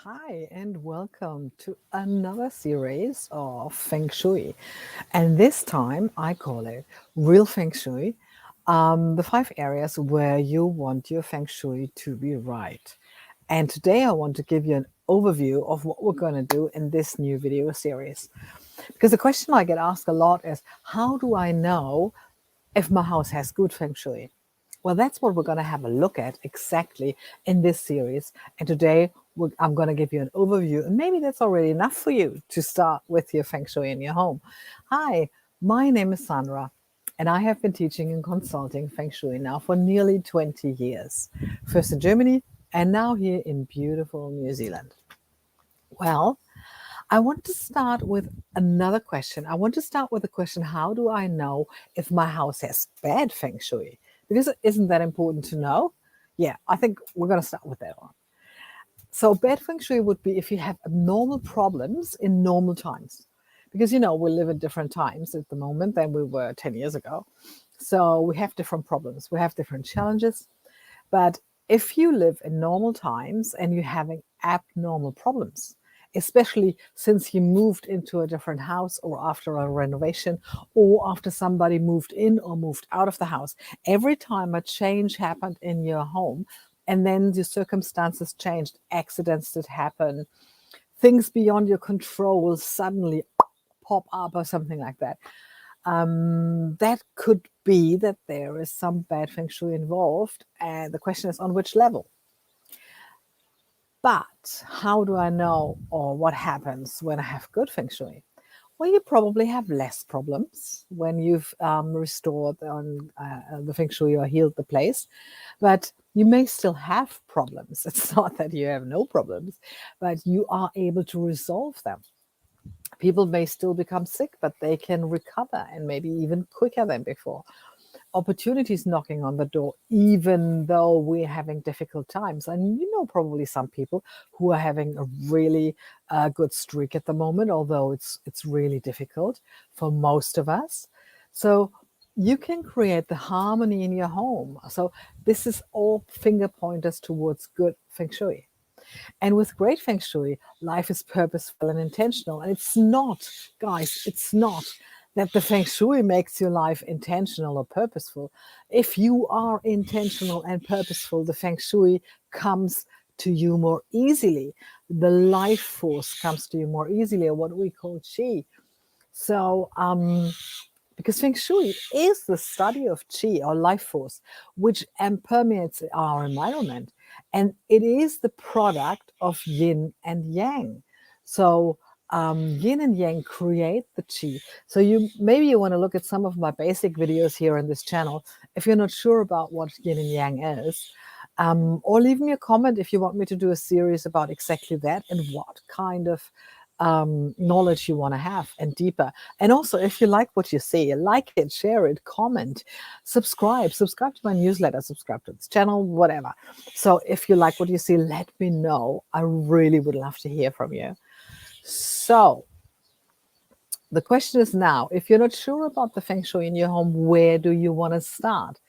Hi, and welcome to another series of Feng Shui. And this time I call it Real Feng Shui, the 5 areas where you want your Feng Shui to be right. And today I want to give you an overview of what we're going to do in this new video series. Because the question I get asked a lot is, how do I know if my house has good Feng Shui? Well, that's what we're going to have a look at exactly in this series. And today I'm going to give you an overview, and maybe that's already enough for you to start with your Feng Shui in your home. Hi, my name is Sandra, and I have been teaching and consulting Feng Shui now for nearly 20 years, first in Germany and now here in beautiful New Zealand. Well, I want to start with another question. I want to start with the question, how do I know if my house has bad Feng Shui? Because isn't that important to know? Yeah, I think we're going to start with that one. So bad Feng Shui would be if you have abnormal problems in normal times. Because, we live in different times at the moment than we were 10 years ago. So we have different problems. We have different challenges. But if you live in normal times and you're having abnormal problems, especially since you moved into a different house or after a renovation or after somebody moved in or moved out of the house, every time a change happened in your home and then the circumstances changed, accidents that happen, things beyond your control suddenly pop up or something like that. That could be that there is some bad Feng Shui involved, and the question is on which level. But how do I know, or what happens when I have good Feng Shui? Well, you probably have less problems when you've restored the Feng Shui or healed the place, but you may still have problems. It's not that you have no problems, but you are able to resolve them. People may still become sick, but they can recover and maybe even quicker than before. Opportunities knocking on the door, even though we're having difficult times. And probably some people who are having a really good streak at the moment, although it's really difficult for most of us. So you can create the harmony in your home. So this is all finger pointers towards good Feng Shui. And with great Feng Shui, life is purposeful and intentional. And it's not, guys, it's not that the Feng Shui makes your life intentional or purposeful. If you are intentional and purposeful, the Feng Shui comes to you more easily. The life force comes to you more easily, or what we call qi. So, because Feng Shui is the study of qi or life force, which permeates our environment. And it is the product of yin and yang. So yin and yang create the qi. So maybe you want to look at some of my basic videos here on this channel if you're not sure about what yin and yang is. Or leave me a comment if you want me to do a series about exactly that and what kind of knowledge you want to have and deeper. And also, if you like what you see, like it, share it, comment, subscribe to my newsletter, subscribe to this channel, whatever. So if you like what you see, let me know. I really would love to hear from you. So the question is now, if you're not sure about the Feng Shui in your home, where do you want to start?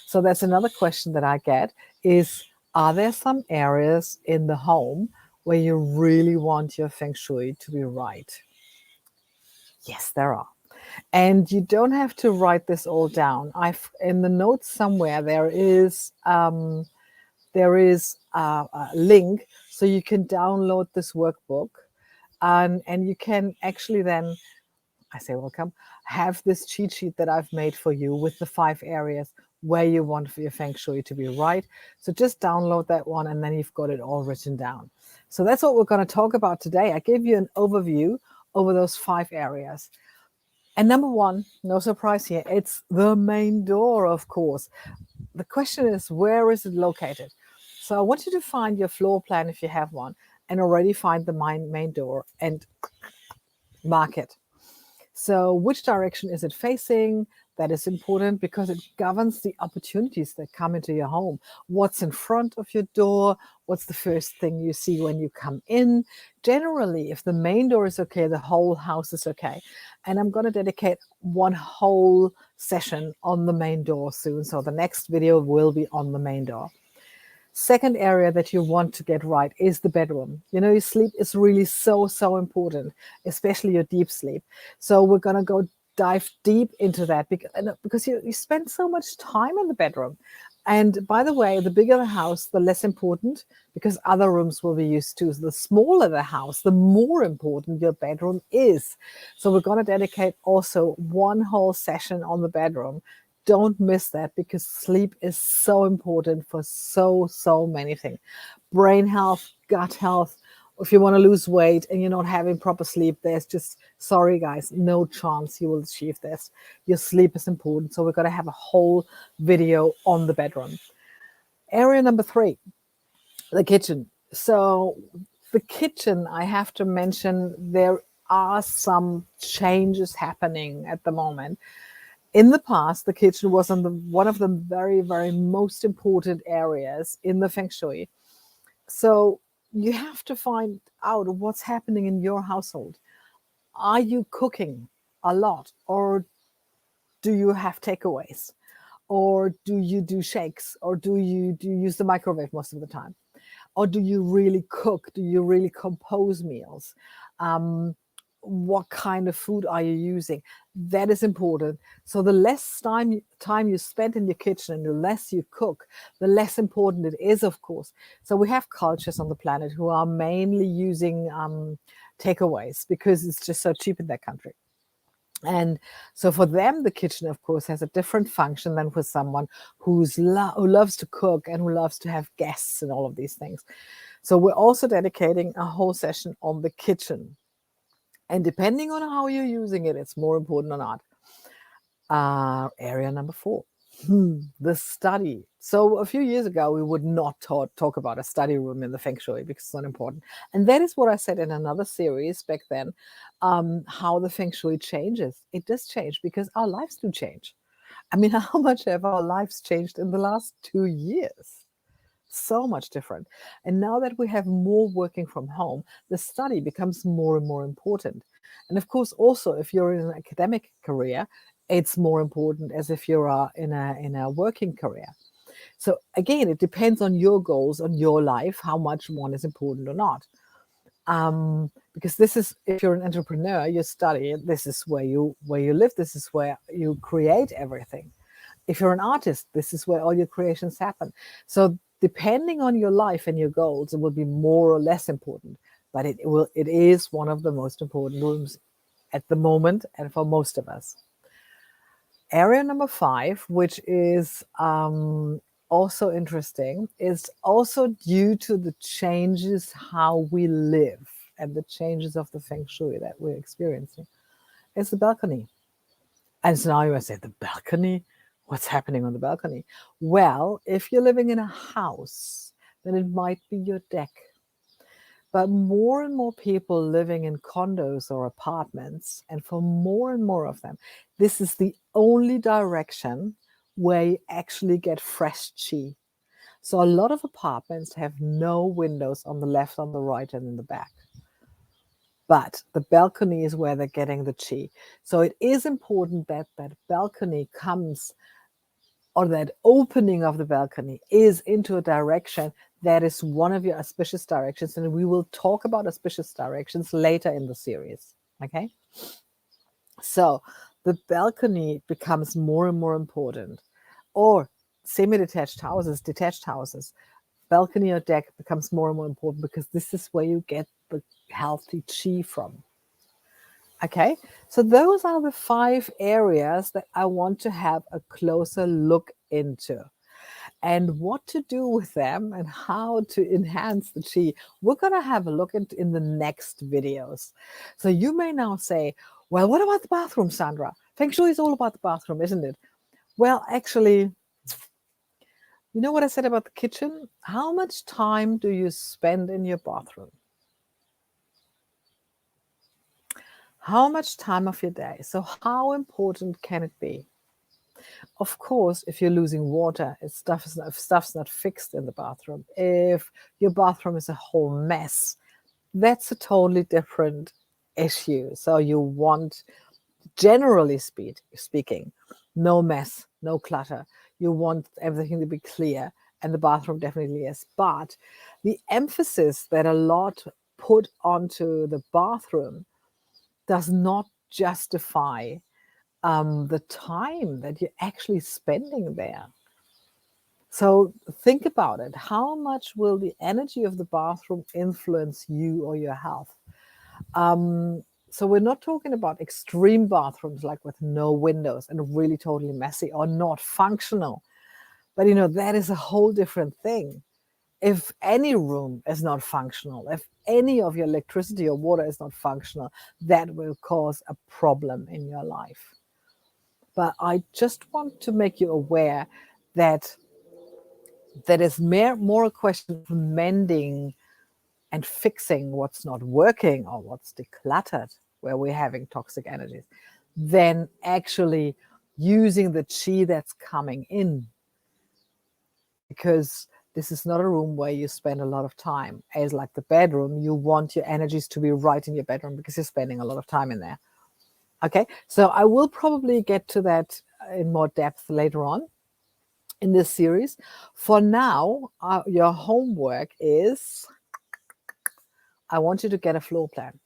So that's another question that I get is, are there some areas in the home where you really want your Feng Shui to be right? Yes, there are. And you don't have to write this all down. In the notes somewhere there is a link so you can download this workbook, and you can actually then, I say welcome, have this cheat sheet that I've made for you with the 5 areas where you want for your Feng Shui to be right. So just download that one and then you've got it all written down. So that's what we're going to talk about today. I gave you an overview over those 5 areas. And number one, no surprise here, it's the main door, of course. The question is, where is it located? So I want you to find your floor plan if you have one, and already find the main door and mark it. So which direction is it facing? That is important because it governs the opportunities that come into your home. What's in front of your door? What's the first thing you see when you come in? Generally, if the main door is okay, the whole house is okay. And I'm going to dedicate one whole session on the main door soon. So the next video will be on the main door. Second area that you want to get right is the bedroom. Your sleep is really so important, especially your deep sleep. So we're going to go dive deep into that because you spend so much time in the bedroom. And by the way, the bigger the house, the less important, because other rooms will be used too. So the smaller the house, the more important your bedroom is. So we're going to dedicate also one whole session on the bedroom. Don't miss that, because sleep is so important for so many things. Brain health, gut health. If you want to lose weight and you're not having proper sleep, there's just, sorry guys, no chance you will achieve this. Your sleep is important. So we're going to have a whole video on the bedroom. Area number 3, the kitchen. So the kitchen, I have to mention, there are some changes happening at the moment. In the past, the kitchen was one of the very most important areas in the Feng Shui. So you have to find out what's happening in your household. Are you cooking a lot, or do you have takeaways, or do you do shakes, or do you use the microwave most of the time, or do you really cook? Do you really compose meals? What kind of food are you using? That is important. So the less time you spend in your kitchen and the less you cook, the less important it is, of course. So we have cultures on the planet who are mainly using takeaways because it's just so cheap in their country. And so for them, the kitchen, of course, has a different function than for someone who loves to cook and who loves to have guests and all of these things. So we're also dedicating a whole session on the kitchen. And depending on how you're using it, it's more important or not. Area number 4, the study. So a few years ago, we would not talk about a study room in the Feng Shui because it's not important. And that is what I said in another series back then, how the Feng Shui changes. It does change because our lives do change. I mean, how much have our lives changed in the last 2 years? So much different. And now that we have more working from home, the study becomes more and more important. And of course, also, if you're in an academic career, it's more important as if you're in a working career. So again, it depends on your goals, on your life, how much one is important or not. Because this is, if you're an entrepreneur, you study, this is where you live, this is where you create everything. If you're an artist, this is where all your creations happen. So depending on your life and your goals, it will be more or less important. But it is one of the most important rooms at the moment and for most of us. Area number 5, which is also interesting, is also due to the changes how we live and the changes of the Feng Shui that we're experiencing. It's the balcony. And so now you must say, the balcony? What's happening on the balcony? Well, if you're living in a house, then it might be your deck. But more and more people living in condos or apartments, and for more and more of them, this is the only direction where you actually get fresh qi. So a lot of apartments have no windows on the left, on the right, and in the back. But the balcony is where they're getting the qi. So it is important that that balcony comes, or that opening of the balcony is into a direction that is one of your auspicious directions. And we will talk about auspicious directions later in the series. Okay. So the balcony becomes more and more important. Or semi-detached houses, detached houses, balcony or deck becomes more and more important because this is where you get the healthy qi from. Okay, so those are the 5 areas that I want to have a closer look into. And what to do with them and how to enhance the qi, we're going to have a look at in the next videos. So you may now say, well, what about the bathroom, Sandra? Feng Shui is all about the bathroom, isn't it? Well, actually, you know what I said about the kitchen? How much time do you spend in your bathroom? How much time of your day? So how important can it be? Of course, if you're losing water, if stuff's not fixed in the bathroom, if your bathroom is a whole mess, that's a totally different issue. So you want, generally speaking, no mess, no clutter. You want everything to be clear and the bathroom definitely is. But the emphasis that a lot put onto the bathroom does not justify the time that you're actually spending there. So think about it. How much will the energy of the bathroom influence you or your health? So we're not talking about extreme bathrooms like with no windows and really totally messy or not functional. But that is a whole different thing. If any room is not functional, if any of your electricity or water is not functional, that will cause a problem in your life. But I just want to make you aware that is more a question of mending and fixing what's not working or what's decluttered, where we're having toxic energies, than actually using the chi that's coming in. Because this is not a room where you spend a lot of time. As like the bedroom, you want your energies to be right in your bedroom because you're spending a lot of time in there. Okay, so I will probably get to that in more depth later on in this series. For now, your homework is, I want you to get a floor plan.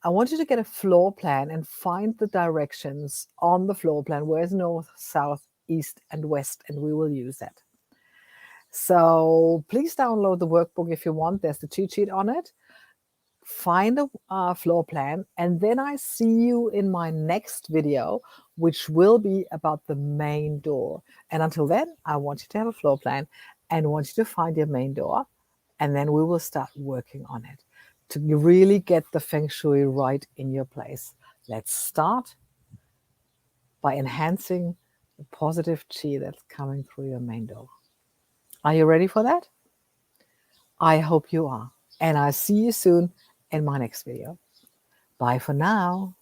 I want you to get a floor plan and find the directions on the floor plan. Where's north, south, east, and west? And we will use that. So please download the workbook if you want. There's the cheat sheet on it. Find a floor plan, and then I see you in my next video, which will be about the main door. And until then, I want you to have a floor plan and want you to find your main door, and then we will start working on it to really get the feng shui right in your place. Let's start by enhancing the positive chi that's coming through your main door. Are you ready for that? I hope you are. And I'll see you soon in my next video. Bye for now.